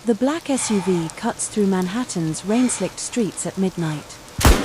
The black SUV cuts through Manhattan's rain-slicked streets at midnight.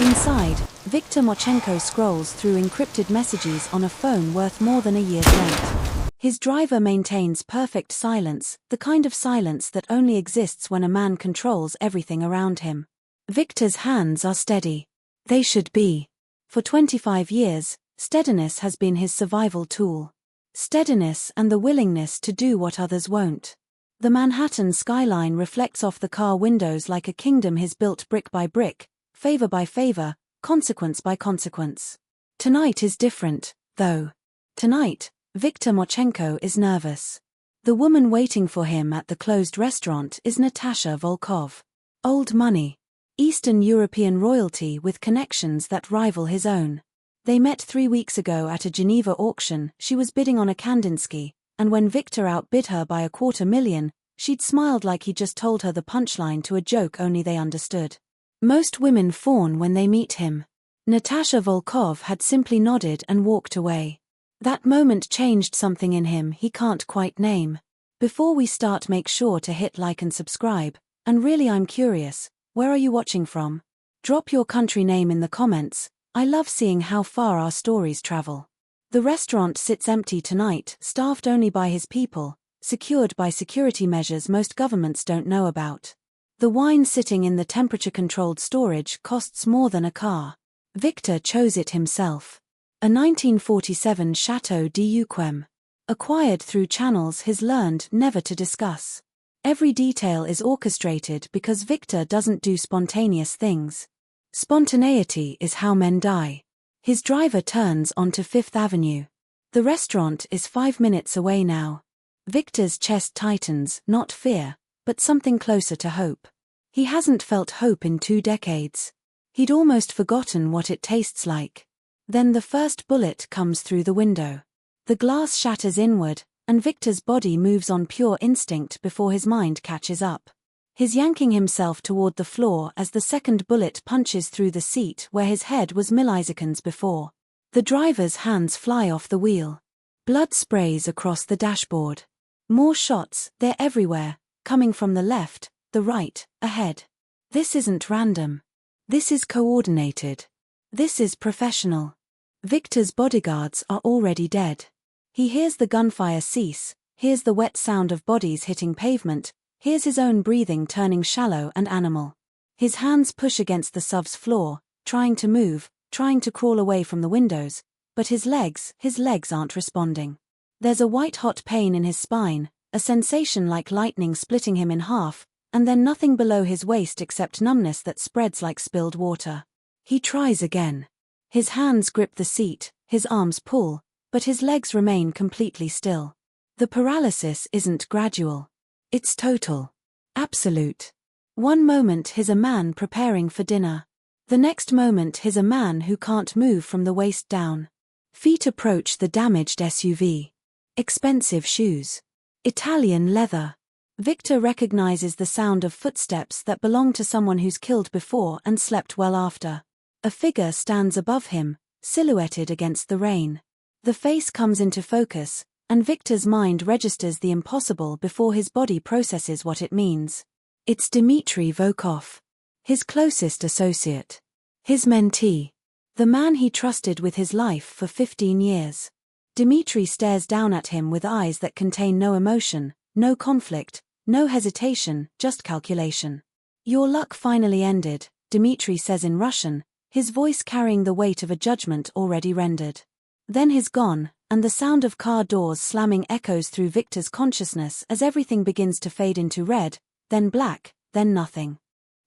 Inside, Viktor Marchenko scrolls through encrypted messages on a phone worth more than a year's rent. His driver maintains perfect silence, the kind of silence that only exists when a man controls everything around him. Viktor's hands are steady. They should be. For 25 years, steadiness has been his survival tool. Steadiness and the willingness to do what others won't. The Manhattan skyline reflects off the car windows like a kingdom he's built brick by brick, favor by favor, consequence by consequence. Tonight is different, though. Tonight, Viktor Marchenko is nervous. The woman waiting for him at the closed restaurant is Natasha Volkoff. Old money. Eastern European royalty with connections that rival his own. They met 3 weeks ago at a Geneva auction. She was bidding on a Kandinsky, and when Viktor outbid her by $250,000, she'd smiled like he just told her the punchline to a joke only they understood. Most women fawn when they meet him. Natasha Volkoff had simply nodded and walked away. That moment changed something in him he can't quite name. Before we start, make sure to hit like and subscribe, and really I'm curious, where are you watching from? Drop your country name in the comments. I love seeing how far our stories travel. The restaurant sits empty tonight, staffed only by his people, secured by security measures most governments don't know about. The wine sitting in the temperature-controlled storage costs more than a car. Viktor chose it himself. A 1947 Chateau d'Yquem. Acquired through channels he's learned never to discuss. Every detail is orchestrated because Viktor doesn't do spontaneous things. Spontaneity is how men die. His driver turns onto Fifth Avenue. The restaurant is 5 minutes away now. Viktor's chest tightens, not fear, but something closer to hope. He hasn't felt hope in 2 decades. He'd almost forgotten what it tastes like. Then the first bullet comes through the window. The glass shatters inward, and Viktor's body moves on pure instinct before his mind catches up. He's yanking himself toward the floor as the second bullet punches through the seat where his head was milliseconds before. The driver's hands fly off the wheel. Blood sprays across the dashboard. More shots, they're everywhere, coming from the left, the right, ahead. This isn't random. This is coordinated. This is professional. Viktor's bodyguards are already dead. He hears the gunfire cease, hears the wet sound of bodies hitting pavement, hears his own breathing turning shallow and animal. His hands push against the SUV's floor, trying to move, trying to crawl away from the windows, but his legs aren't responding. There's a white-hot pain in his spine, a sensation like lightning splitting him in half, and then nothing below his waist except numbness that spreads like spilled water. He tries again. His hands grip the seat, his arms pull, but his legs remain completely still. The paralysis isn't gradual. It's total. Absolute. One moment he's a man preparing for dinner. The next moment he's a man who can't move from the waist down. Feet approach the damaged SUV. Expensive shoes. Italian leather. Viktor recognizes the sound of footsteps that belong to someone who's killed before and slept well after. A figure stands above him, silhouetted against the rain. The face comes into focus, and Viktor's mind registers the impossible before his body processes what it means. It's Dmitri Volkoff. His closest associate. His mentee. The man he trusted with his life for 15 years. Dmitri stares down at him with eyes that contain no emotion, no conflict, no hesitation, just calculation. Your luck finally ended, Dmitri says in Russian, his voice carrying the weight of a judgment already rendered. Then he's gone, and the sound of car doors slamming echoes through Viktor's consciousness as everything begins to fade into red, then black, then nothing.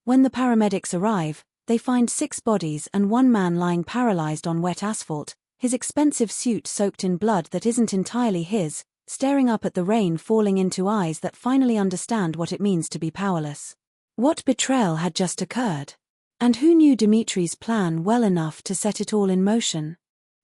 When the paramedics arrive, they find 6 bodies and 1 man lying paralyzed on wet asphalt, his expensive suit soaked in blood that isn't entirely his, staring up at the rain falling into eyes that finally understand what it means to be powerless. What betrayal had just occurred? And who knew Dmitri's plan well enough to set it all in motion?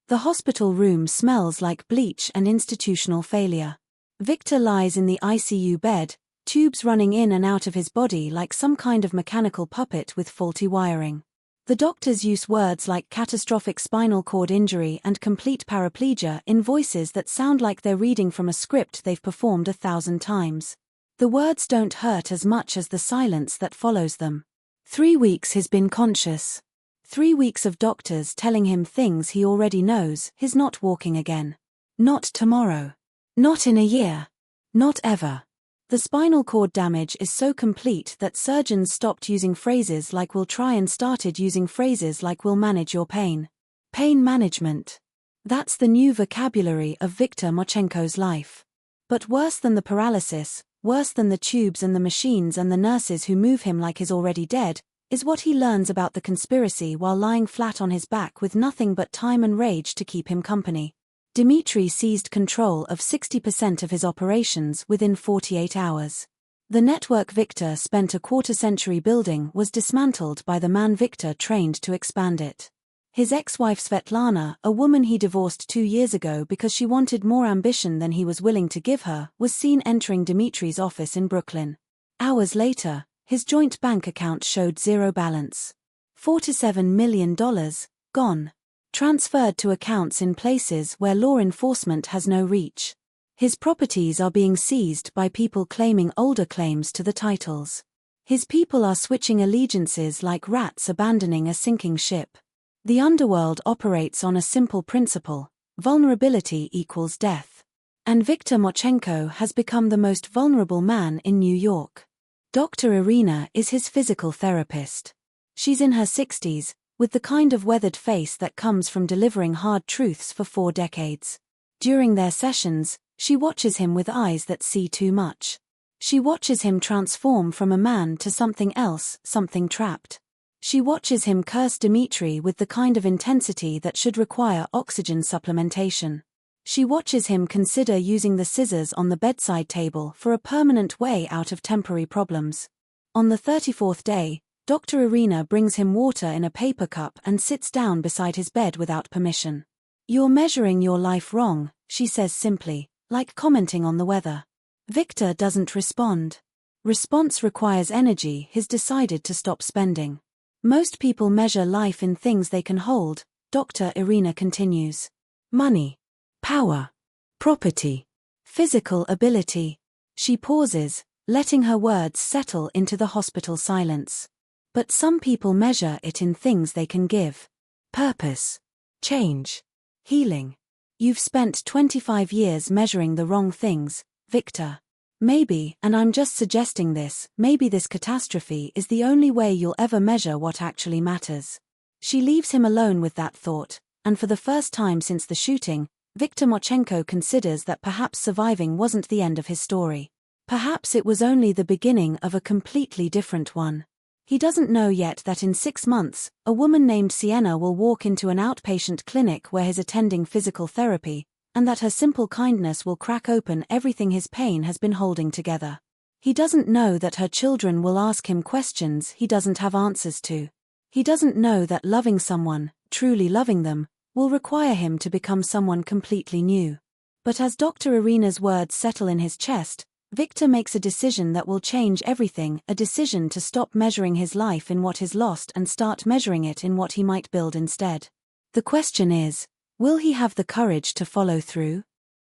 The hospital room smells like bleach and institutional failure. Viktor lies in the ICU bed, tubes running in and out of his body like some kind of mechanical puppet with faulty wiring. The doctors use words like catastrophic spinal cord injury and complete paraplegia in voices that sound like they're reading from a script they've performed 1,000 times. The words don't hurt as much as the silence that follows them. 3 weeks he's been conscious. 3 weeks of doctors telling him things he already knows. He's not walking again. Not tomorrow. Not in a year. Not ever. The spinal cord damage is so complete that surgeons stopped using phrases like "we'll try" and started using phrases like "we'll manage your pain." Pain management. That's the new vocabulary of Viktor Marchenko's life. But worse than the paralysis, worse than the tubes and the machines and the nurses who move him like he's already dead, is what he learns about the conspiracy while lying flat on his back with nothing but time and rage to keep him company. Dmitri seized control of 60% of his operations within 48 hours. The network Viktor spent a quarter-century building was dismantled by the man Viktor trained to expand it. His ex-wife Svetlana, a woman he divorced 2 years ago because she wanted more ambition than he was willing to give her, was seen entering Dmitri's office in Brooklyn. Hours later, his joint bank account showed zero balance. $47 million, gone. Transferred to accounts in places where law enforcement has no reach. His properties are being seized by people claiming older claims to the titles. His people are switching allegiances like rats abandoning a sinking ship. The underworld operates on a simple principle: vulnerability equals death. And Viktor Marchenko has become the most vulnerable man in New York. Dr. Irina is his physical therapist. She's in her 60s, with the kind of weathered face that comes from delivering hard truths for 4 decades. During their sessions, she watches him with eyes that see too much. She watches him transform from a man to something else, something trapped. She watches him curse Dmitri with the kind of intensity that should require oxygen supplementation. She watches him consider using the scissors on the bedside table for a permanent way out of temporary problems. On the 34th day, Dr. Irina brings him water in a paper cup and sits down beside his bed without permission. "You're measuring your life wrong," she says simply, like commenting on the weather. Viktor doesn't respond. Response requires energy he's decided to stop spending. "Most people measure life in things they can hold," Dr. Irina continues. "Money. Power. Property. Physical ability." She pauses, letting her words settle into the hospital silence. "But some people measure it in things they can give. Purpose. Change. Healing. You've spent 25 years measuring the wrong things, Viktor. Maybe, and I'm just suggesting this, maybe this catastrophe is the only way you'll ever measure what actually matters." She leaves him alone with that thought, and for the first time since the shooting, Viktor Marchenko considers that perhaps surviving wasn't the end of his story. Perhaps it was only the beginning of a completely different one. He doesn't know yet that in 6 months, a woman named Sienna will walk into an outpatient clinic where he's attending physical therapy, and that her simple kindness will crack open everything his pain has been holding together. He doesn't know that her children will ask him questions he doesn't have answers to. He doesn't know that loving someone, truly loving them, will require him to become someone completely new. But as Dr. Irina's words settle in his chest, Viktor makes a decision that will change everything, a decision to stop measuring his life in what is lost and start measuring it in what he might build instead. The question is, will he have the courage to follow through?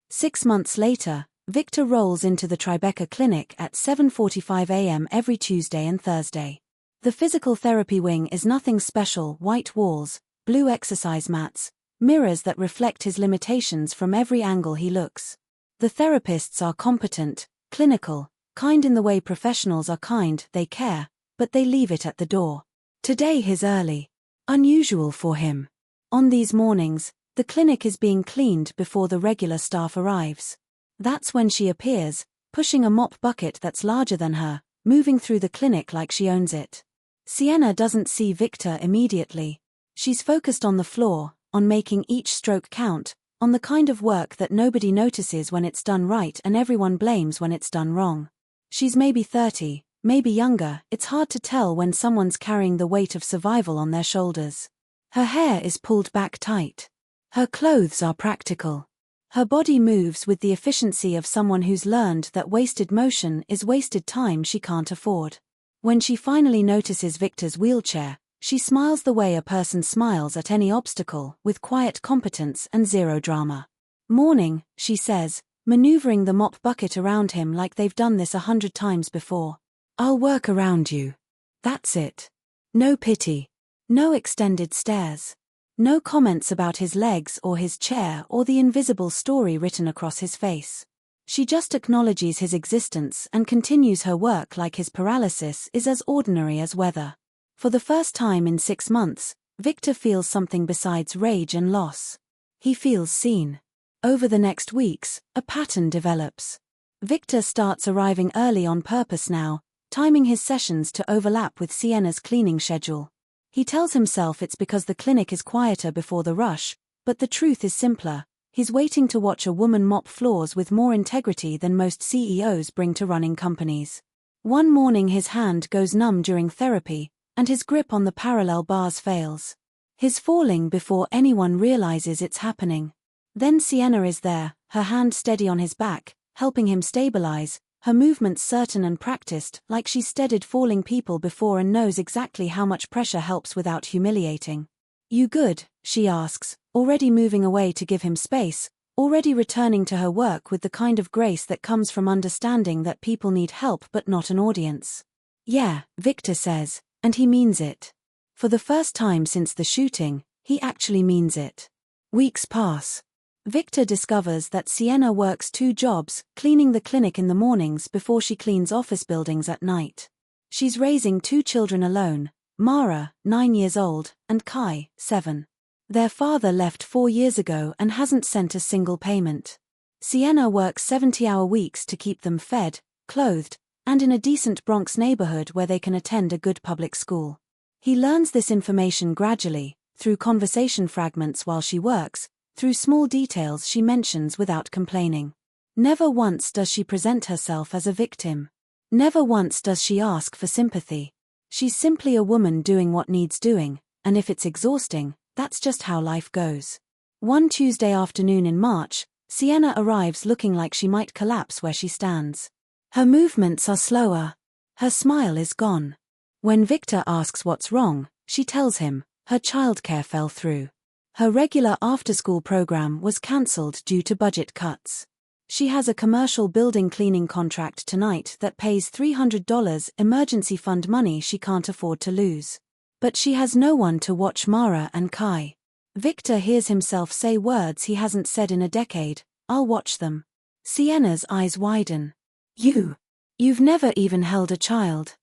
6 months later, Viktor rolls into the Tribeca clinic at 7:45 a.m. every Tuesday and Thursday. The physical therapy wing is nothing special: white walls, blue exercise mats, mirrors that reflect his limitations from every angle he looks. The therapists are competent, clinical, kind in the way professionals are kind, they care, but they leave it at the door. Today he's early. Unusual for him. On these mornings, the clinic is being cleaned before the regular staff arrives. That's when she appears, pushing a mop bucket that's larger than her, moving through the clinic like she owns it. Sienna doesn't see Viktor immediately. She's focused on the floor, on making each stroke count, on the kind of work that nobody notices when it's done right and everyone blames when it's done wrong. She's maybe 30, maybe younger, it's hard to tell when someone's carrying the weight of survival on their shoulders. Her hair is pulled back tight. Her clothes are practical. Her body moves with the efficiency of someone who's learned that wasted motion is wasted time she can't afford. When she finally notices Viktor's wheelchair, she smiles the way a person smiles at any obstacle, with quiet competence and zero drama. "Morning," she says, maneuvering the mop bucket around him like they've done this 100 times before. "I'll work around you. That's it. No pity. No extended stares. No comments about his legs or his chair or the invisible story written across his face." She just acknowledges his existence and continues her work like his paralysis is as ordinary as weather. For the first time in 6 months, Viktor feels something besides rage and loss. He feels seen. Over the next weeks, a pattern develops. Viktor starts arriving early on purpose now, timing his sessions to overlap with Sienna's cleaning schedule. He tells himself it's because the clinic is quieter before the rush, but the truth is simpler. He's waiting to watch a woman mop floors with more integrity than most CEOs bring to running companies. One morning his hand goes numb during therapy, and his grip on the parallel bars fails. He's falling before anyone realizes it's happening. Then Sienna is there, her hand steady on his back, helping him stabilize, her movements certain and practiced, like she's steadied falling people before and knows exactly how much pressure helps without humiliating. "You good?" she asks, already moving away to give him space, already returning to her work with the kind of grace that comes from understanding that people need help but not an audience. "Yeah," Viktor says, and he means it. For the first time since the shooting, he actually means it. Weeks pass. Viktor discovers that Sienna works 2 jobs, cleaning the clinic in the mornings before she cleans office buildings at night. She's raising 2 children alone, Mara, 9 years old, and Kai, 7. Their father left 4 years ago and hasn't sent a single payment. Sienna works 70-hour weeks to keep them fed, clothed, and in a decent Bronx neighborhood where they can attend a good public school. He learns this information gradually, through conversation fragments while she works, through small details she mentions without complaining. Never once does she present herself as a victim. Never once does she ask for sympathy. She's simply a woman doing what needs doing, and if it's exhausting, that's just how life goes. One Tuesday afternoon in March, Sienna arrives looking like she might collapse where she stands. Her movements are slower. Her smile is gone. When Viktor asks what's wrong, she tells him, her childcare fell through. Her regular after-school program was cancelled due to budget cuts. She has a commercial building cleaning contract tonight that pays $300 emergency fund money she can't afford to lose. But she has no one to watch Mara and Kai. Viktor hears himself say words he hasn't said in a decade, "I'll watch them." Sienna's eyes widen. You've never even held a child."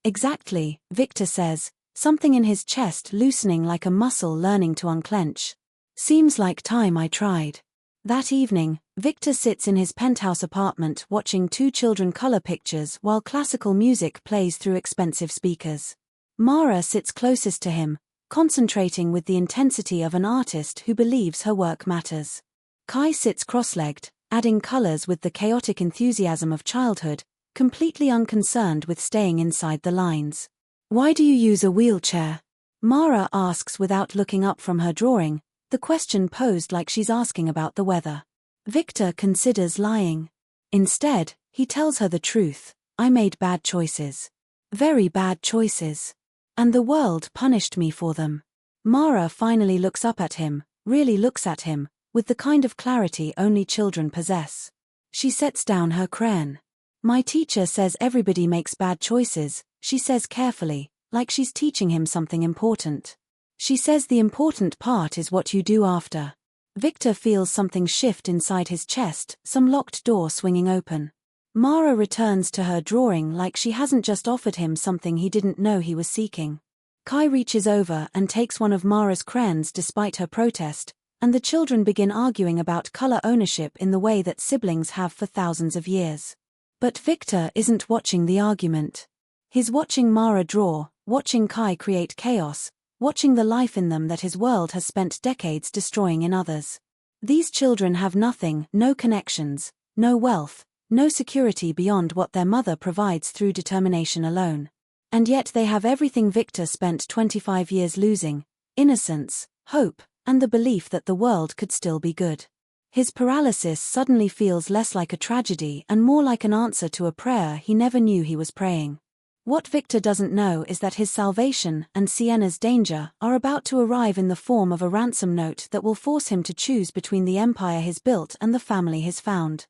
"Exactly," Viktor says, something in his chest loosening like a muscle learning to unclench. "Seems like time I tried." That evening, Viktor sits in his penthouse apartment watching 2 children color pictures while classical music plays through expensive speakers. Mara sits closest to him, concentrating with the intensity of an artist who believes her work matters. Kai sits cross-legged, adding colors with the chaotic enthusiasm of childhood, completely unconcerned with staying inside the lines. "Why do you use a wheelchair?" Mara asks without looking up from her drawing, the question posed like she's asking about the weather. Viktor considers lying. Instead, he tells her the truth. "I made bad choices. Very bad choices. And the world punished me for them." Mara finally looks up at him, really looks at him, with the kind of clarity only children possess. She sets down her crayon. "My teacher says everybody makes bad choices," she says carefully, like she's teaching him something important. She says the important part is what you do after. Viktor feels something shift inside his chest, some locked door swinging open. Mara returns to her drawing like she hasn't just offered him something he didn't know he was seeking. Kai reaches over and takes one of Mara's crayons despite her protest, and the children begin arguing about color ownership in the way that siblings have for thousands of years. But Viktor isn't watching the argument. He's watching Mara draw, watching Kai create chaos, watching the life in them that his world has spent decades destroying in others. These children have nothing, no connections, no wealth, no security beyond what their mother provides through determination alone. And yet they have everything Viktor spent 25 years losing: innocence, hope, and the belief that the world could still be good. His paralysis suddenly feels less like a tragedy and more like an answer to a prayer he never knew he was praying. What Viktor doesn't know is that his salvation and Sienna's danger are about to arrive in the form of a ransom note that will force him to choose between the empire he's built and the family he's found.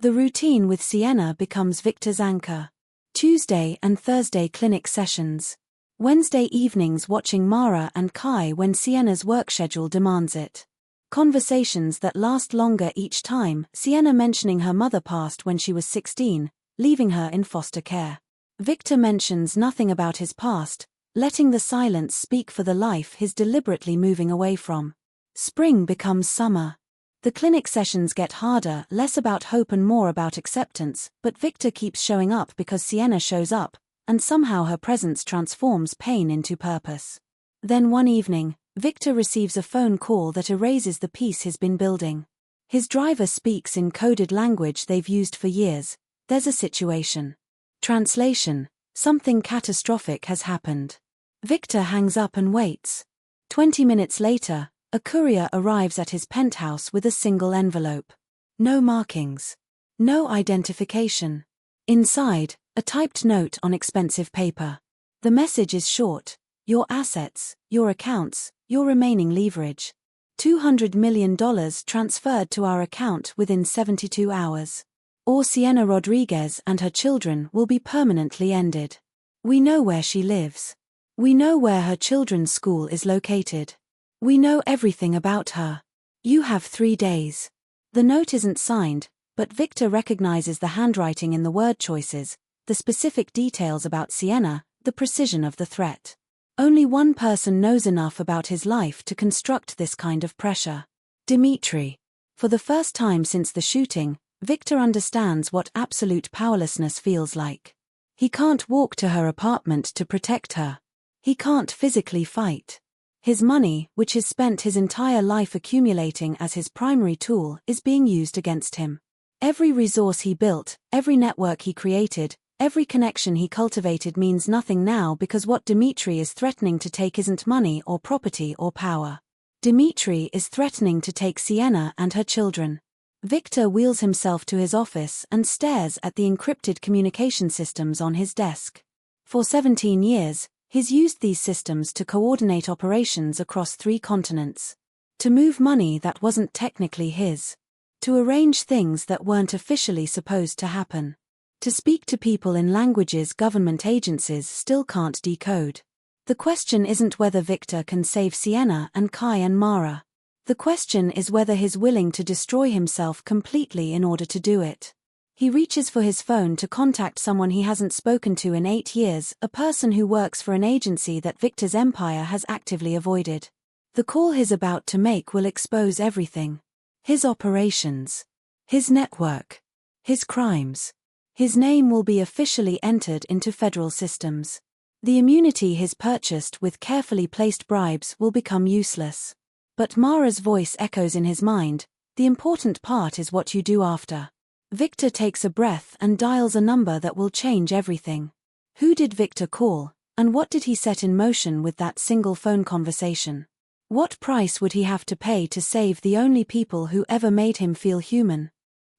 The routine with Sienna becomes Viktor's anchor. Tuesday and Thursday clinic sessions. Wednesday evenings watching Mara and Kai when Sienna's work schedule demands it. Conversations that last longer each time, Sienna mentioning her mother passed when she was 16, leaving her in foster care. Viktor mentions nothing about his past, letting the silence speak for the life he's deliberately moving away from. Spring becomes summer. The clinic sessions get harder, less about hope and more about acceptance, but Viktor keeps showing up because Sienna shows up, and somehow her presence transforms pain into purpose. Then one evening, Viktor receives a phone call that erases the peace he's been building. His driver speaks in coded language they've used for years. There's a situation. Translation: something catastrophic has happened. Viktor hangs up and waits. 20 minutes later, a courier arrives at his penthouse with a single envelope. No markings. No identification. Inside, a typed note on expensive paper. The message is short: your assets, your accounts, your remaining leverage. $200 million transferred to our account within 72 hours. Or Sienna Rodriguez and her children will be permanently ended. We know where she lives. We know where her children's school is located. We know everything about her. You have 3 days. The note isn't signed, but Viktor recognizes the handwriting in the word choices, the specific details about Sienna, the precision of the threat. Only one person knows enough about his life to construct this kind of pressure. Dmitri. For the first time since the shooting, Viktor understands what absolute powerlessness feels like. He can't walk to her apartment to protect her. He can't physically fight. His money, which he's spent his entire life accumulating as his primary tool, is being used against him. Every resource he built, every network he created, every connection he cultivated means nothing now because what Dmitri is threatening to take isn't money or property or power. Dmitri is threatening to take Sienna and her children. Viktor wheels himself to his office and stares at the encrypted communication systems on his desk. For 17 years, he's used these systems to coordinate operations across 3 continents. To move money that wasn't technically his. To arrange things that weren't officially supposed to happen. To speak to people in languages government agencies still can't decode. The question isn't whether Viktor can save Sienna and Kai and Mara. The question is whether he's willing to destroy himself completely in order to do it. He reaches for his phone to contact someone he hasn't spoken to in 8 years, a person who works for an agency that Viktor's empire has actively avoided. The call he's about to make will expose everything. His operations. His network. His crimes. His name will be officially entered into federal systems. The immunity he's purchased with carefully placed bribes will become useless. But Mara's voice echoes in his mind: the important part is what you do after. Viktor takes a breath and dials a number that will change everything. Who did Viktor call, and what did he set in motion with that single phone conversation? What price would he have to pay to save the only people who ever made him feel human?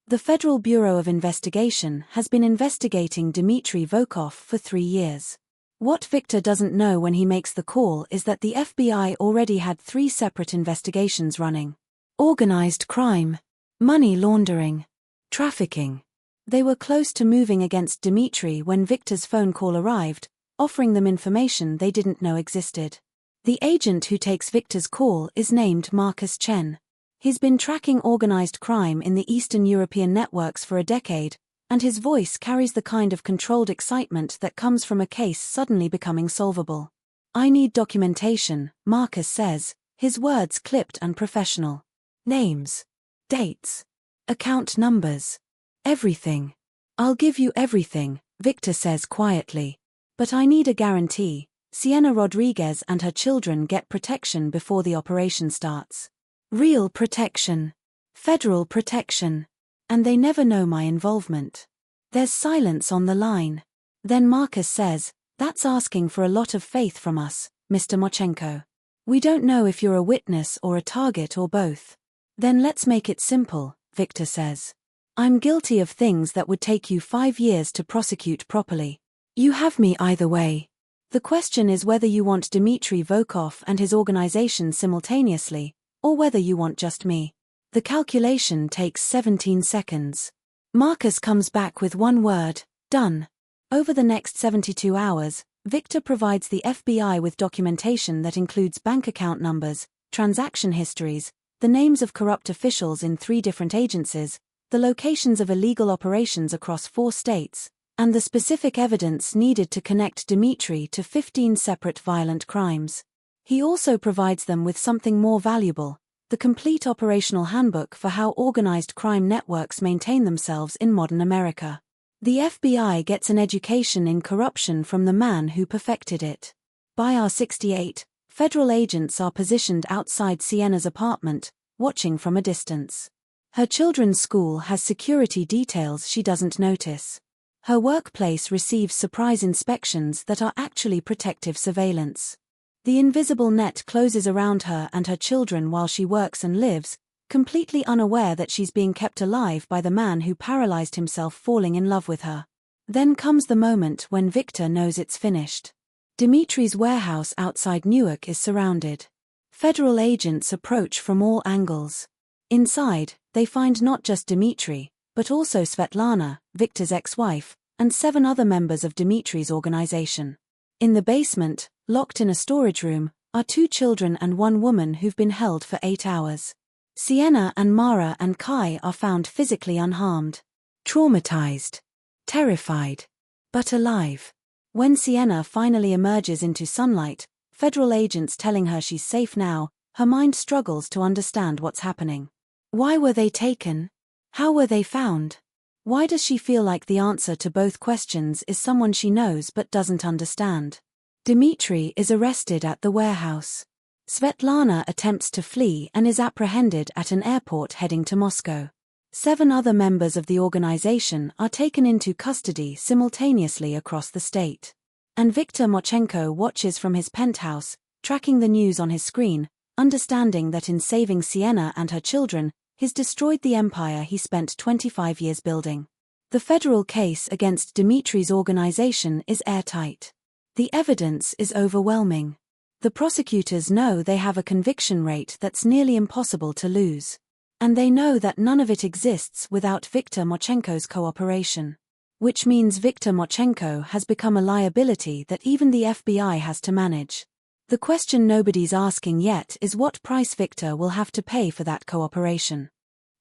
The Federal Bureau of Investigation has been investigating Dmitri Volkoff for 3 years. What Viktor doesn't know when he makes the call is that the FBI already had 3 separate investigations running. Organized crime, money laundering, trafficking. They were close to moving against Dmitri when Viktor's phone call arrived, offering them information they didn't know existed. The agent who takes Viktor's call is named Marcus Chen. He's been tracking organized crime in the Eastern European networks for a decade, and his voice carries the kind of controlled excitement that comes from a case suddenly becoming solvable. "I need documentation," Marcus says, his words clipped and professional. "Names. Dates. Account numbers. Everything." "I'll give you everything," Viktor says quietly. "But I need a guarantee. Sienna Rodriguez and her children get protection before the operation starts. Real protection. Federal protection. And they never know my involvement." There's silence on the line. Then Marcus says, "That's asking for a lot of faith from us, Mr. Marchenko. We don't know if you're a witness or a target or both." "Then let's make it simple," Viktor says. "I'm guilty of things that would take you 5 years to prosecute properly. You have me either way. The question is whether you want Dmitri Volkoff and his organization simultaneously, or whether you want just me." The calculation takes 17 seconds. Marcus comes back with one word: done. Over the next 72 hours, Viktor provides the FBI with documentation that includes bank account numbers, transaction histories, the names of corrupt officials in 3 different agencies, the locations of illegal operations across 4 states, and the specific evidence needed to connect Dmitri to 15 separate violent crimes. He also provides them with something more valuable: the complete operational handbook for how organized crime networks maintain themselves in modern America. The FBI gets an education in corruption from the man who perfected it. By hour 68, federal agents are positioned outside Sienna's apartment, watching from a distance. Her children's school has security details she doesn't notice. Her workplace receives surprise inspections that are actually protective surveillance. The invisible net closes around her and her children while she works and lives, completely unaware that she's being kept alive by the man who paralyzed himself falling in love with her. Then comes the moment when Viktor knows it's finished. Dmitri's warehouse outside Newark is surrounded. Federal agents approach from all angles. Inside, they find not just Dmitri, but also Svetlana, Viktor's ex-wife, and 7 other members of Dmitri's organization. In the basement, locked in a storage room, are 2 children and 1 woman who've been held for 8 hours. Sienna and Mara and Kai are found physically unharmed, traumatized, terrified, but alive. When Sienna finally emerges into sunlight, federal agents telling her she's safe now, her mind struggles to understand what's happening. Why were they taken? How were they found? Why does she feel like the answer to both questions is someone she knows but doesn't understand? Dmitri is arrested at the warehouse. Svetlana attempts to flee and is apprehended at an airport heading to Moscow. 7 other members of the organization are taken into custody simultaneously across the state. And Viktor Marchenko watches from his penthouse, tracking the news on his screen, understanding that in saving Sienna and her children, he's destroyed the empire he spent 25 years building. The federal case against Dmitri's organization is airtight. The evidence is overwhelming. The prosecutors know they have a conviction rate that's nearly impossible to lose. And they know that none of it exists without Viktor Marchenko's cooperation. Which means Viktor Marchenko has become a liability that even the FBI has to manage. The question nobody's asking yet is what price Viktor will have to pay for that cooperation.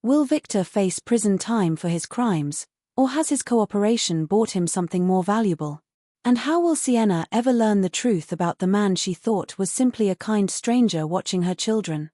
Will Viktor face prison time for his crimes, or has his cooperation bought him something more valuable? And how will Sienna ever learn the truth about the man she thought was simply a kind stranger watching her children?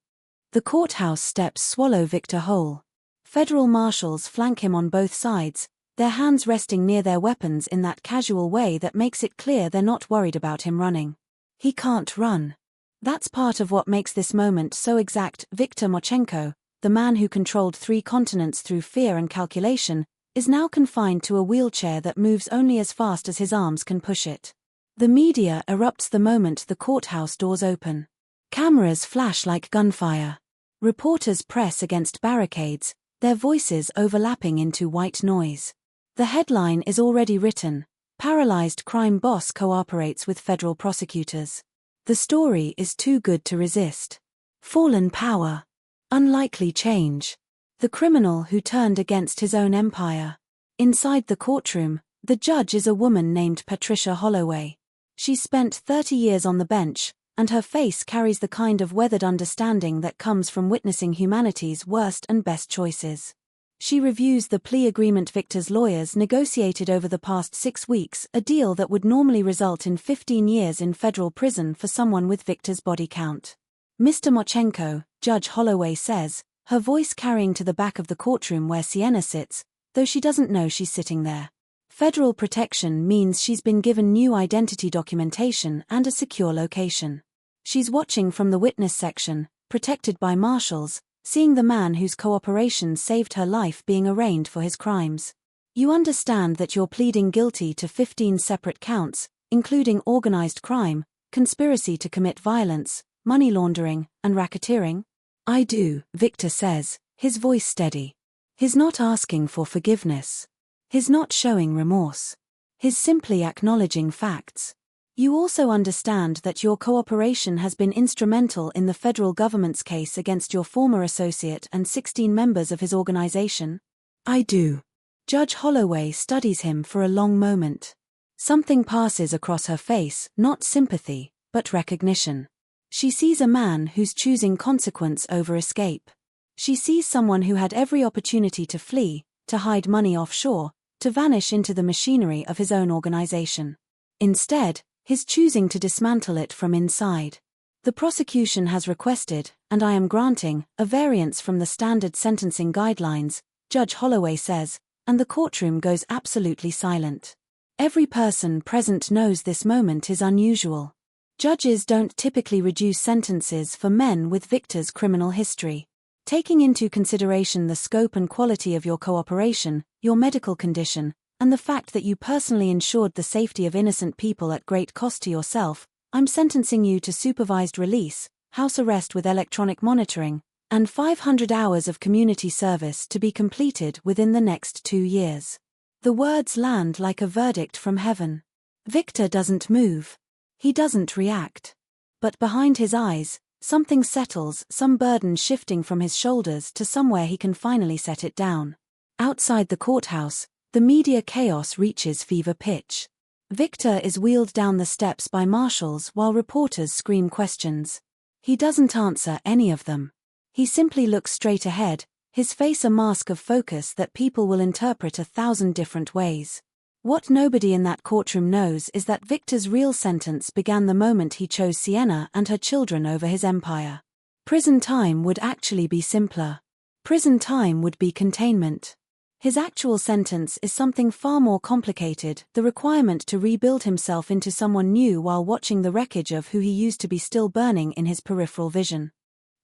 The courthouse steps swallow Viktor whole. Federal marshals flank him on both sides, their hands resting near their weapons in that casual way that makes it clear they're not worried about him running. He can't run. That's part of what makes this moment so exact. Viktor Marchenko, the man who controlled 3 continents through fear and calculation, is now confined to a wheelchair that moves only as fast as his arms can push it. The media erupts the moment the courthouse doors open. Cameras flash like gunfire. Reporters press against barricades, their voices overlapping into white noise. The headline is already written: Paralyzed crime boss cooperates with federal prosecutors. The story is too good to resist. Fallen power. Unlikely change. The criminal who turned against his own empire. Inside the courtroom, the judge is a woman named Patricia Holloway. She spent 30 years on the bench, and her face carries the kind of weathered understanding that comes from witnessing humanity's worst and best choices. She reviews the plea agreement Viktor's lawyers negotiated over the past 6 weeks, a deal that would normally result in 15 years in federal prison for someone with Viktor's body count. Mr. Marchenko, Judge Holloway says, her voice carrying to the back of the courtroom where Sienna sits, though she doesn't know she's sitting there. Federal protection means she's been given new identity documentation and a secure location. She's watching from the witness section, protected by marshals, seeing the man whose cooperation saved her life being arraigned for his crimes. You understand that you're pleading guilty to 15 separate counts, including organized crime, conspiracy to commit violence, money laundering, and racketeering? I do, Viktor says, his voice steady. He's not asking for forgiveness. He's not showing remorse. He's simply acknowledging facts. You also understand that your cooperation has been instrumental in the federal government's case against your former associate and 16 members of his organization? I do. Judge Holloway studies him for a long moment. Something passes across her face, not sympathy, but recognition. She sees a man who's choosing consequence over escape. She sees someone who had every opportunity to flee, to hide money offshore, to vanish into the machinery of his own organization. Instead, he's choosing to dismantle it from inside. The prosecution has requested, and I am granting, a variance from the standard sentencing guidelines, Judge Holloway says, and the courtroom goes absolutely silent. Every person present knows this moment is unusual. Judges don't typically reduce sentences for men with Viktor's criminal history. Taking into consideration the scope and quality of your cooperation, your medical condition, and the fact that you personally ensured the safety of innocent people at great cost to yourself, I'm sentencing you to supervised release, house arrest with electronic monitoring, and 500 hours of community service to be completed within the next 2 years. The words land like a verdict from heaven. Viktor doesn't move. He doesn't react. But behind his eyes, something settles, some burden shifting from his shoulders to somewhere he can finally set it down. Outside the courthouse, the media chaos reaches fever pitch. Viktor is wheeled down the steps by marshals while reporters scream questions. He doesn't answer any of them. He simply looks straight ahead, his face a mask of focus that people will interpret 1,000 different ways. What nobody in that courtroom knows is that Viktor's real sentence began the moment he chose Sienna and her children over his empire. Prison time would actually be simpler. Prison time would be containment. His actual sentence is something far more complicated, the requirement to rebuild himself into someone new while watching the wreckage of who he used to be still burning in his peripheral vision.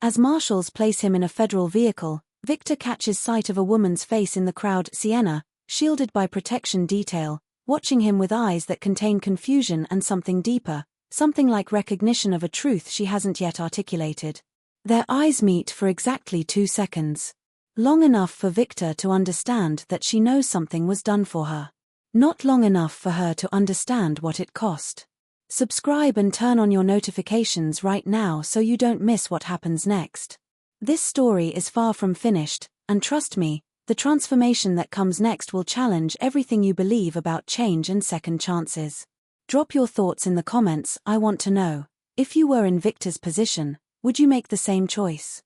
As marshals place him in a federal vehicle, Viktor catches sight of a woman's face in the crowd, Sienna, shielded by protection detail, watching him with eyes that contain confusion and something deeper, something like recognition of a truth she hasn't yet articulated. Their eyes meet for exactly 2 seconds. Long enough for Viktor to understand that she knows something was done for her. Not long enough for her to understand what it cost. Subscribe and turn on your notifications right now so you don't miss what happens next. This story is far from finished, and trust me, the transformation that comes next will challenge everything you believe about change and second chances. Drop your thoughts in the comments. I want to know, if you were in Viktor's position, would you make the same choice?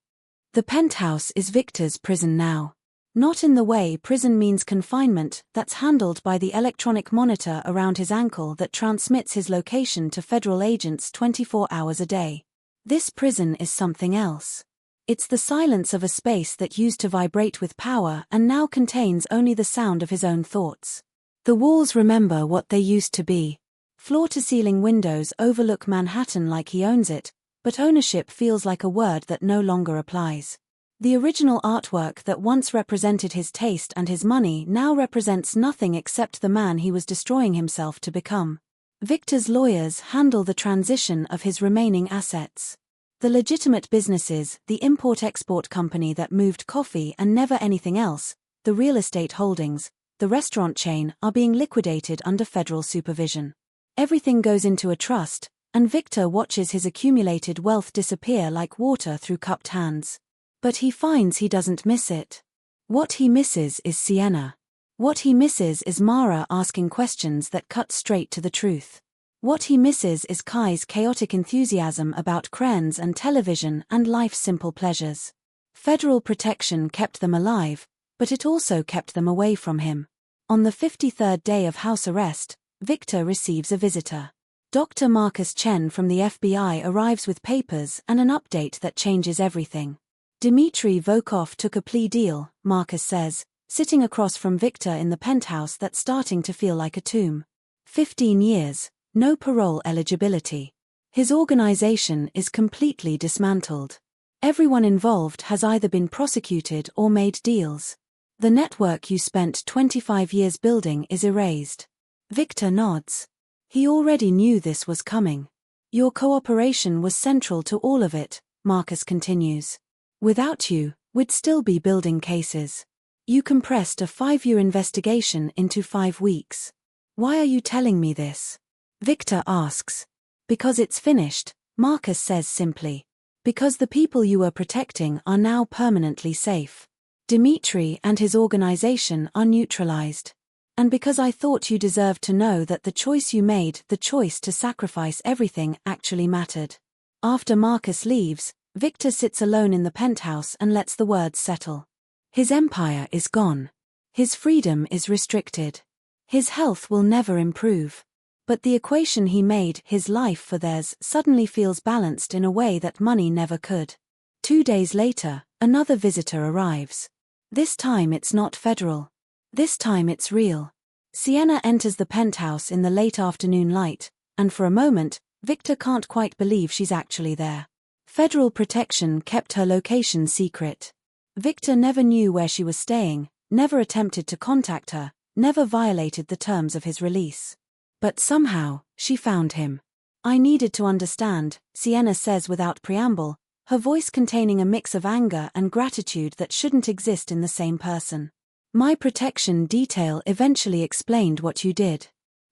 The penthouse is Viktor's prison now. Not in the way prison means confinement, that's handled by the electronic monitor around his ankle that transmits his location to federal agents 24 hours a day. This prison is something else. It's the silence of a space that used to vibrate with power and now contains only the sound of his own thoughts. The walls remember what they used to be. Floor-to-ceiling windows overlook Manhattan like he owns it, but ownership feels like a word that no longer applies. The original artwork that once represented his taste and his money now represents nothing except the man he was destroying himself to become. Viktor's lawyers handle the transition of his remaining assets. The legitimate businesses, the import-export company that moved coffee and never anything else, the real estate holdings, the restaurant chain are being liquidated under federal supervision. Everything goes into a trust, and Viktor watches his accumulated wealth disappear like water through cupped hands. But he finds he doesn't miss it. What he misses is Sienna. What he misses is Mara asking questions that cut straight to the truth. What he misses is Kai's chaotic enthusiasm about crayons and television and life's simple pleasures. Federal protection kept them alive, but it also kept them away from him. On the 53rd day of house arrest, Viktor receives a visitor. Dr. Marcus Chen from the FBI arrives with papers and an update that changes everything. Dmitri Volkoff took a plea deal, Marcus says, sitting across from Viktor in the penthouse that's starting to feel like a tomb. 15 years. No parole eligibility. His organization is completely dismantled. Everyone involved has either been prosecuted or made deals. The network you spent 25 years building is erased. Viktor nods. He already knew this was coming. Your cooperation was central to all of it, Marcus continues. Without you, we'd still be building cases. You compressed a 5-year investigation into 5 weeks. Why are you telling me this? Viktor asks. Because it's finished, Marcus says simply. Because the people you were protecting are now permanently safe. Dmitri and his organization are neutralized. And because I thought you deserved to know that the choice you made, the choice to sacrifice everything, actually mattered. After Marcus leaves, Viktor sits alone in the penthouse and lets the words settle. His empire is gone. His freedom is restricted. His health will never improve. But the equation he made, his life for theirs, suddenly feels balanced in a way that money never could. 2 days later, another visitor arrives. This time it's not federal. This time it's real. Sienna enters the penthouse in the late afternoon light, and for a moment, Viktor can't quite believe she's actually there. Federal protection kept her location secret. Viktor never knew where she was staying, never attempted to contact her, never violated the terms of his release. But somehow, she found him. I needed to understand, Sienna says without preamble, her voice containing a mix of anger and gratitude that shouldn't exist in the same person. My protection detail eventually explained what you did.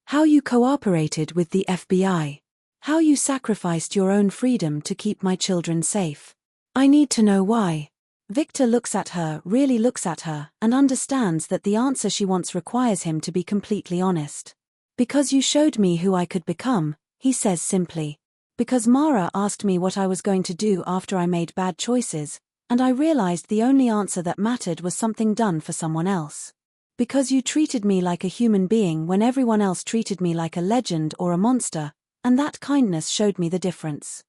How you cooperated with the FBI. How you sacrificed your own freedom to keep my children safe. I need to know why. Viktor looks at her, really looks at her, and understands that the answer she wants requires him to be completely honest. Because you showed me who I could become, he says simply. Because Mara asked me what I was going to do after I made bad choices, and I realized the only answer that mattered was something done for someone else. Because you treated me like a human being when everyone else treated me like a legend or a monster, and that kindness showed me the difference.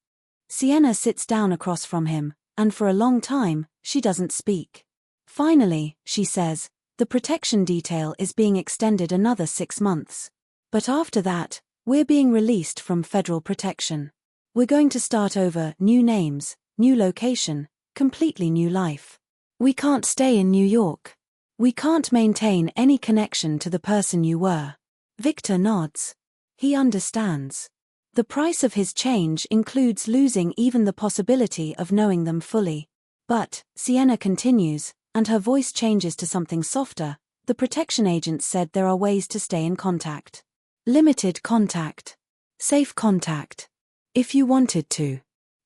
Sienna sits down across from him, and for a long time, she doesn't speak. Finally, she says, the protection detail is being extended another 6 months. But after that, we're being released from federal protection. We're going to start over, new names, new location, completely new life. We can't stay in New York. We can't maintain any connection to the person you were. Viktor nods. He understands. The price of his change includes losing even the possibility of knowing them fully. But, Sienna continues, and her voice changes to something softer, the protection agents said there are ways to stay in contact. Limited contact. Safe contact. If you wanted to.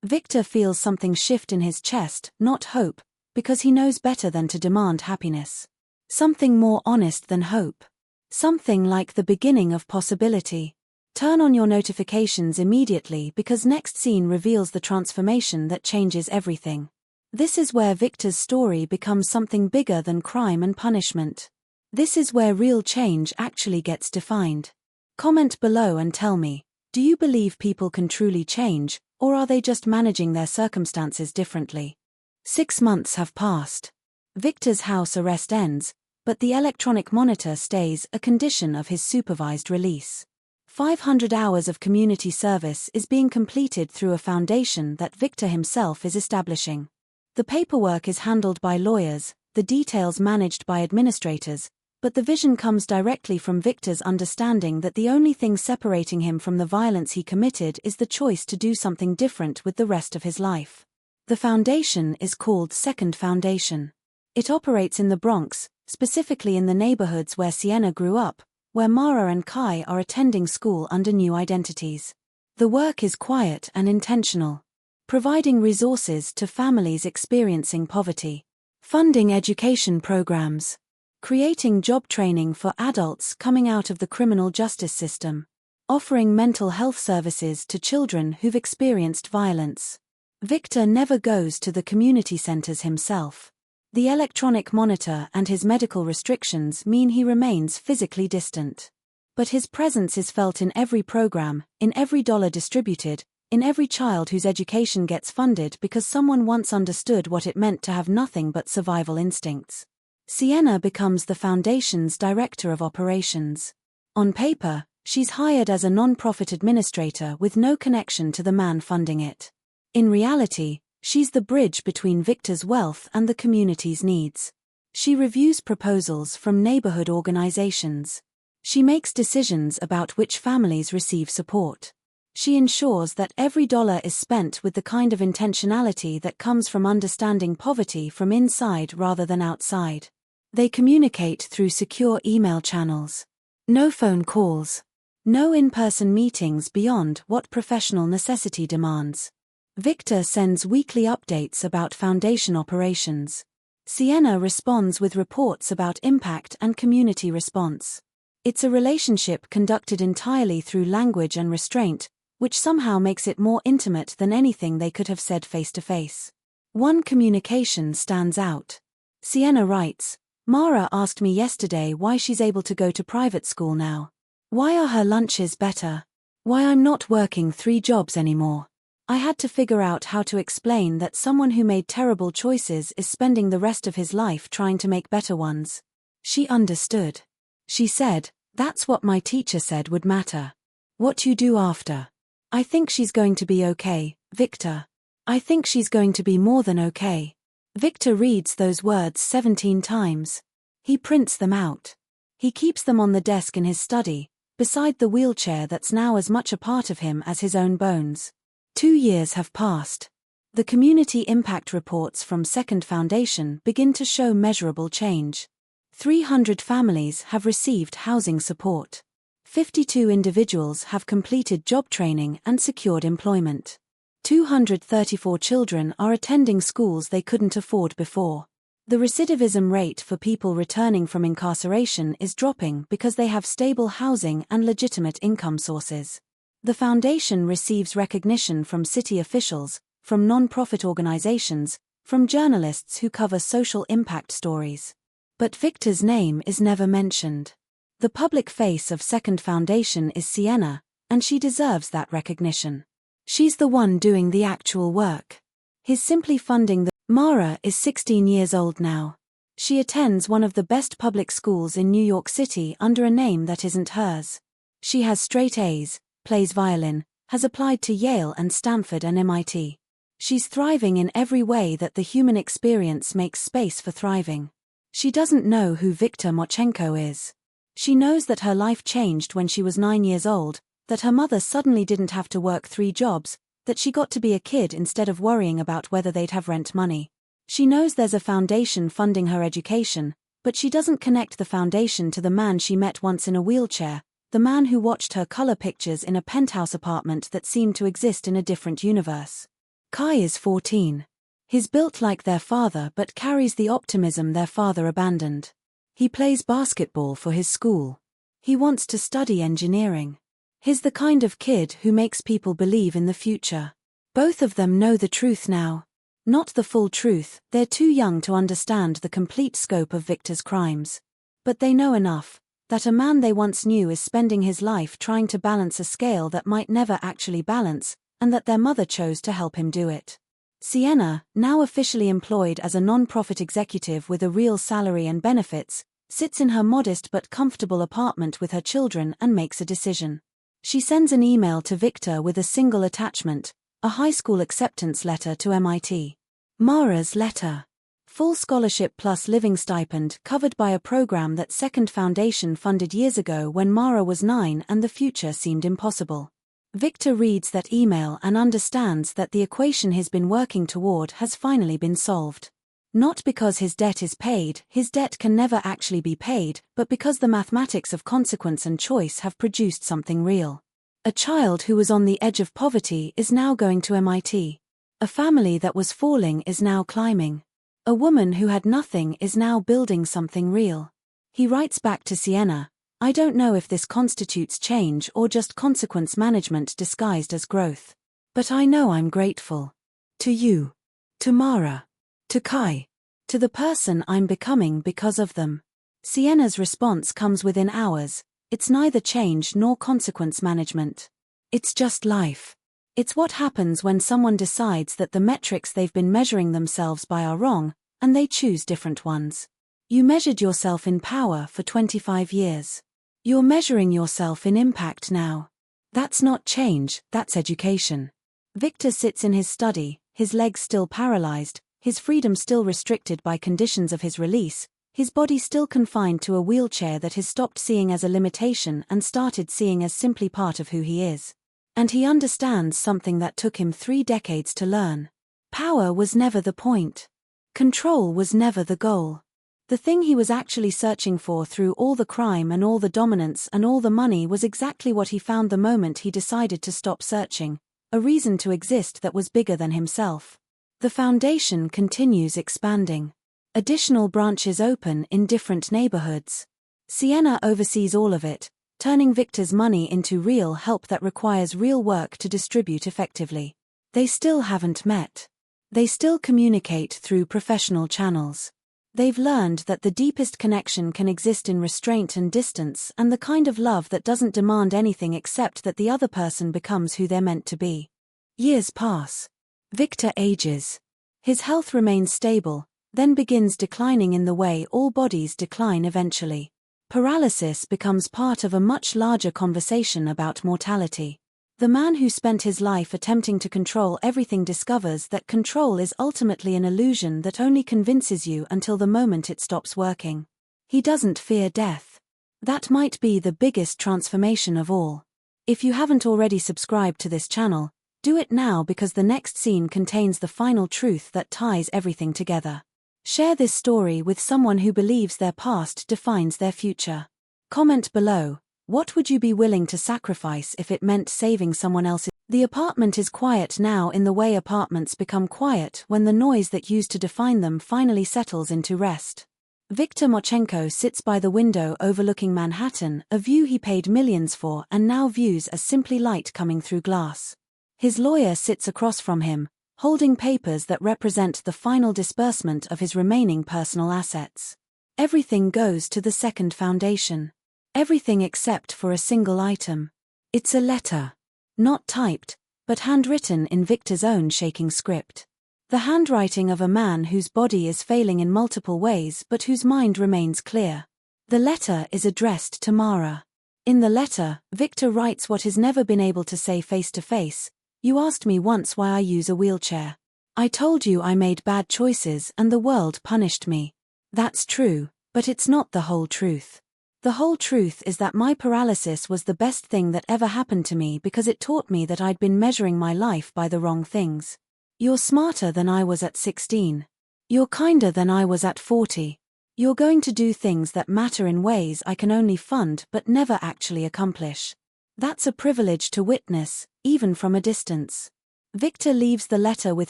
Viktor feels something shift in his chest, not hope, because he knows better than to demand happiness. Something more honest than hope. Something like the beginning of possibility. Turn on your notifications immediately because next scene reveals the transformation that changes everything. This is where Viktor's story becomes something bigger than crime and punishment. This is where real change actually gets defined. Comment below and tell me, do you believe people can truly change, or are they just managing their circumstances differently? 6 months have passed. Viktor's house arrest ends, but the electronic monitor stays a condition of his supervised release. 500 hours of community service is being completed through a foundation that Viktor himself is establishing. The paperwork is handled by lawyers, the details managed by administrators, but the vision comes directly from Viktor's understanding that the only thing separating him from the violence he committed is the choice to do something different with the rest of his life. The foundation is called Second Foundation. It operates in the Bronx, specifically in the neighborhoods where Sienna grew up, where Mara and Kai are attending school under new identities. The work is quiet and intentional. Providing resources to families experiencing poverty. Funding education programs. Creating job training for adults coming out of the criminal justice system. Offering mental health services to children who've experienced violence. Viktor never goes to the community centers himself. The electronic monitor and his medical restrictions mean he remains physically distant. But his presence is felt in every program, in every dollar distributed, in every child whose education gets funded because someone once understood what it meant to have nothing but survival instincts. Sienna becomes the foundation's director of operations. On paper, she's hired as a non-profit administrator with no connection to the man funding it. In reality, she's the bridge between Viktor's wealth and the community's needs. She reviews proposals from neighborhood organizations. She makes decisions about which families receive support. She ensures that every dollar is spent with the kind of intentionality that comes from understanding poverty from inside rather than outside. They communicate through secure email channels. No phone calls. No in-person meetings beyond what professional necessity demands. Viktor sends weekly updates about foundation operations. Sienna responds with reports about impact and community response. It's a relationship conducted entirely through language and restraint, which somehow makes it more intimate than anything they could have said face to face. One communication stands out. Sienna writes, "Mara asked me yesterday why she's able to go to private school now. Why are her lunches better? Why I'm not working 3 jobs anymore. I had to figure out how to explain that someone who made terrible choices is spending the rest of his life trying to make better ones." She understood. She said, "That's what my teacher said would matter. What you do after. I think she's going to be okay, Viktor. I think she's going to be more than okay." Viktor reads those words 17 times. He prints them out. He keeps them on the desk in his study, beside the wheelchair that's now as much a part of him as his own bones. 2 years have passed. The community impact reports from Second Foundation begin to show measurable change. 300 families have received housing support. 52 individuals have completed job training and secured employment. 234 children are attending schools they couldn't afford before. The recidivism rate for people returning from incarceration is dropping because they have stable housing and legitimate income sources. The foundation receives recognition from city officials, from non-profit organizations, from journalists who cover social impact stories. But Viktor's name is never mentioned. The public face of Second Foundation is Sienna, and she deserves that recognition. She's the one doing the actual work. He's simply funding the... Mara is 16 years old now. She attends one of the best public schools in New York City under a name that isn't hers. She has straight A's, plays violin, has applied to Yale and Stanford and MIT. She's thriving in every way that the human experience makes space for thriving. She doesn't know who Viktor Marchenko is. She knows that her life changed when she was 9 years old, that her mother suddenly didn't have to work 3 jobs, that she got to be a kid instead of worrying about whether they'd have rent money. She knows there's a foundation funding her education, but she doesn't connect the foundation to the man she met once in a wheelchair, the man who watched her color pictures in a penthouse apartment that seemed to exist in a different universe. Kai is 14. He's built like their father but carries the optimism their father abandoned. He plays basketball for his school. He wants to study engineering. He's the kind of kid who makes people believe in the future. Both of them know the truth now. Not the full truth, they're too young to understand the complete scope of Viktor's crimes. But they know enough, that a man they once knew is spending his life trying to balance a scale that might never actually balance, and that their mother chose to help him do it. Sienna, now officially employed as a non-profit executive with a real salary and benefits, sits in her modest but comfortable apartment with her children and makes a decision. She sends an email to Viktor with a single attachment, a high school acceptance letter to MIT. Mara's letter. Full scholarship plus living stipend covered by a program that Second Foundation funded years ago when Mara was 9 and the future seemed impossible. Viktor reads that email and understands that the equation he's been working toward has finally been solved. Not because his debt is paid, his debt can never actually be paid, but because the mathematics of consequence and choice have produced something real. A child who was on the edge of poverty is now going to MIT. A family that was falling is now climbing. A woman who had nothing is now building something real. He writes back to Sienna, "I don't know if this constitutes change or just consequence management disguised as growth. But I know I'm grateful. To you. To Mara. To Kai. To the person I'm becoming because of them." Sienna's response comes within hours. It's neither change nor consequence management. It's just life. It's what happens when someone decides that the metrics they've been measuring themselves by are wrong, and they choose different ones. You measured yourself in power for 25 years. You're measuring yourself in impact now. That's not change, that's education. Viktor sits in his study, his legs still paralyzed, his freedom still restricted by conditions of his release, his body still confined to a wheelchair that he's stopped seeing as a limitation and started seeing as simply part of who he is. And he understands something that took him 3 decades to learn. Power was never the point. Control was never the goal. The thing he was actually searching for through all the crime and all the dominance and all the money was exactly what he found the moment he decided to stop searching, a reason to exist that was bigger than himself. The foundation continues expanding. Additional branches open in different neighborhoods. Sienna oversees all of it, turning Viktor's money into real help that requires real work to distribute effectively. They still haven't met. They still communicate through professional channels. They've learned that the deepest connection can exist in restraint and distance, and the kind of love that doesn't demand anything except that the other person becomes who they're meant to be. Years pass. Viktor ages. His health remains stable, then begins declining in the way all bodies decline eventually. Paralysis becomes part of a much larger conversation about mortality. The man who spent his life attempting to control everything discovers that control is ultimately an illusion that only convinces you until the moment it stops working. He doesn't fear death. That might be the biggest transformation of all. If you haven't already subscribed to this channel, do it now because the next scene contains the final truth that ties everything together. Share this story with someone who believes their past defines their future. Comment below. What would you be willing to sacrifice if it meant saving someone else's? The apartment is quiet now in the way apartments become quiet when the noise that used to define them finally settles into rest. Viktor Marchenko sits by the window overlooking Manhattan, a view he paid millions for and now views as simply light coming through glass. His lawyer sits across from him, holding papers that represent the final disbursement of his remaining personal assets. Everything goes to the second foundation. Everything except for a single item. It's a letter. Not typed, but handwritten in Viktor's own shaking script. The handwriting of a man whose body is failing in multiple ways but whose mind remains clear. The letter is addressed to Mara. In the letter, Viktor writes what he's never been able to say face to face. You asked me once why I use a wheelchair. I told you I made bad choices and the world punished me. That's true, but it's not the whole truth. The whole truth is that my paralysis was the best thing that ever happened to me because it taught me that I'd been measuring my life by the wrong things. You're smarter than I was at 16. You're kinder than I was at 40. You're going to do things that matter in ways I can only fund but never actually accomplish. That's a privilege to witness, even from a distance. Viktor leaves the letter with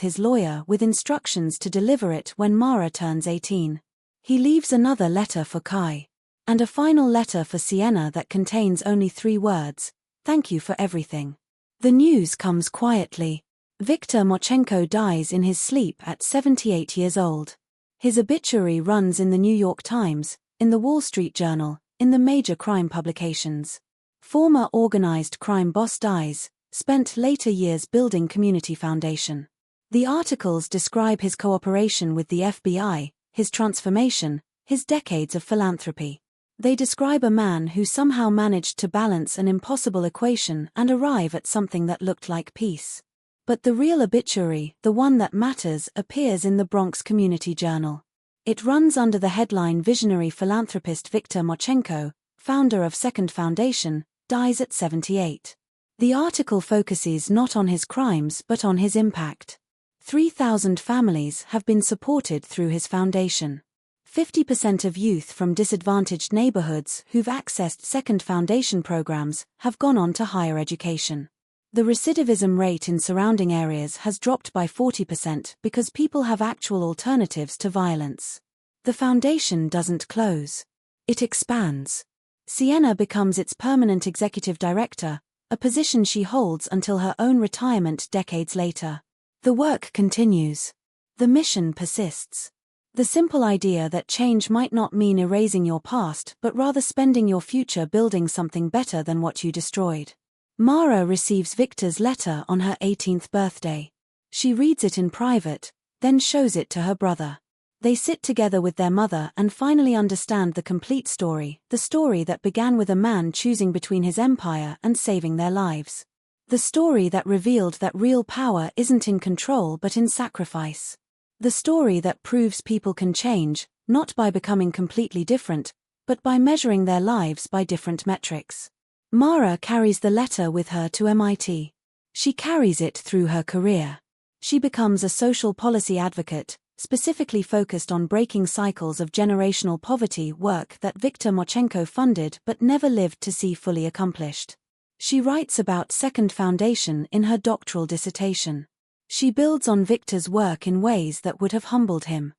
his lawyer with instructions to deliver it when Mara turns 18. He leaves another letter for Kai. And a final letter for Sienna that contains only 3 words, "Thank you for everything." The news comes quietly. Viktor Marchenko dies in his sleep at 78 years old. His obituary runs in the New York Times, in the Wall Street Journal, in the major crime publications. Former organized crime boss dies, spent later years building community foundation. The articles describe his cooperation with the FBI, his transformation, his decades of philanthropy. They describe a man who somehow managed to balance an impossible equation and arrive at something that looked like peace. But the real obituary, the one that matters, appears in the Bronx Community Journal. It runs under the headline "Visionary philanthropist Viktor Marchenko, founder of Second Foundation, dies at 78." The article focuses not on his crimes but on his impact. 3,000 families have been supported through his foundation. 50% of youth from disadvantaged neighborhoods who've accessed Second Foundation programs have gone on to higher education. The recidivism rate in surrounding areas has dropped by 40% because people have actual alternatives to violence. The foundation doesn't close. It expands. Sienna becomes its permanent executive director, a position she holds until her own retirement decades later. The work continues. The mission persists. The simple idea that change might not mean erasing your past but rather spending your future building something better than what you destroyed. Mara receives Viktor's letter on her 18th birthday. She reads it in private, then shows it to her brother. They sit together with their mother and finally understand the complete story, the story that began with a man choosing between his empire and saving their lives. The story that revealed that real power isn't in control but in sacrifice. The story that proves people can change, not by becoming completely different, but by measuring their lives by different metrics. Mara carries the letter with her to MIT. She carries it through her career. She becomes a social policy advocate, specifically focused on breaking cycles of generational poverty, work that Viktor Marchenko funded but never lived to see fully accomplished. She writes about Second Foundation in her doctoral dissertation. She builds on Viktor's work in ways that would have humbled him.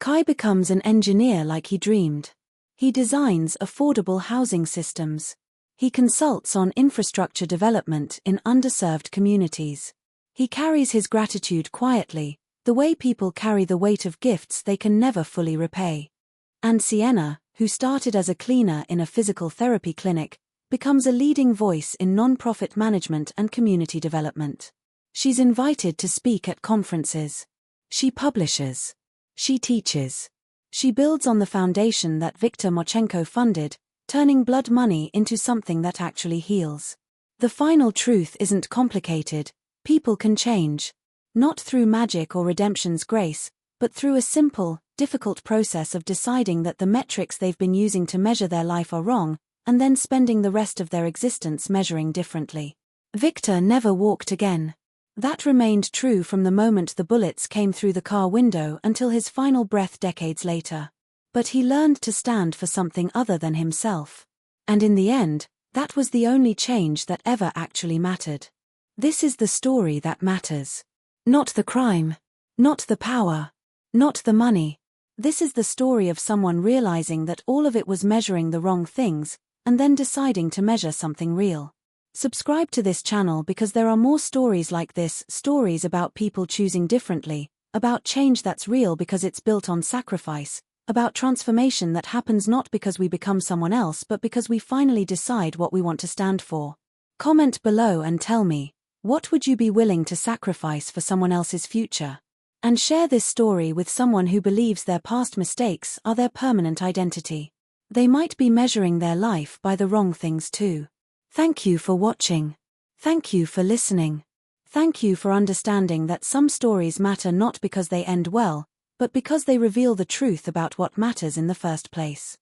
Kai becomes an engineer like he dreamed. He designs affordable housing systems. He consults on infrastructure development in underserved communities. He carries his gratitude quietly, the way people carry the weight of gifts they can never fully repay. And Sienna, who started as a cleaner in a physical therapy clinic, becomes a leading voice in non-profit management and community development. She's invited to speak at conferences. She publishes. She teaches. She builds on the foundation that Viktor Marchenko funded, turning blood money into something that actually heals. The final truth isn't complicated. People can change. Not through magic or redemption's grace, but through a simple, difficult process of deciding that the metrics they've been using to measure their life are wrong, and then spending the rest of their existence measuring differently. Viktor never walked again. That remained true from the moment the bullets came through the car window until his final breath decades later. But he learned to stand for something other than himself. And in the end, that was the only change that ever actually mattered. This is the story that matters. Not the crime. Not the power. Not the money. This is the story of someone realizing that all of it was measuring the wrong things, and then deciding to measure something real. Subscribe to this channel because there are more stories like this, stories about people choosing differently, about change that's real because it's built on sacrifice, about transformation that happens not because we become someone else but because we finally decide what we want to stand for. Comment below and tell me, what would you be willing to sacrifice for someone else's future? And share this story with someone who believes their past mistakes are their permanent identity. They might be measuring their life by the wrong things too. Thank you for watching. Thank you for listening. Thank you for understanding that some stories matter not because they end well, but because they reveal the truth about what matters in the first place.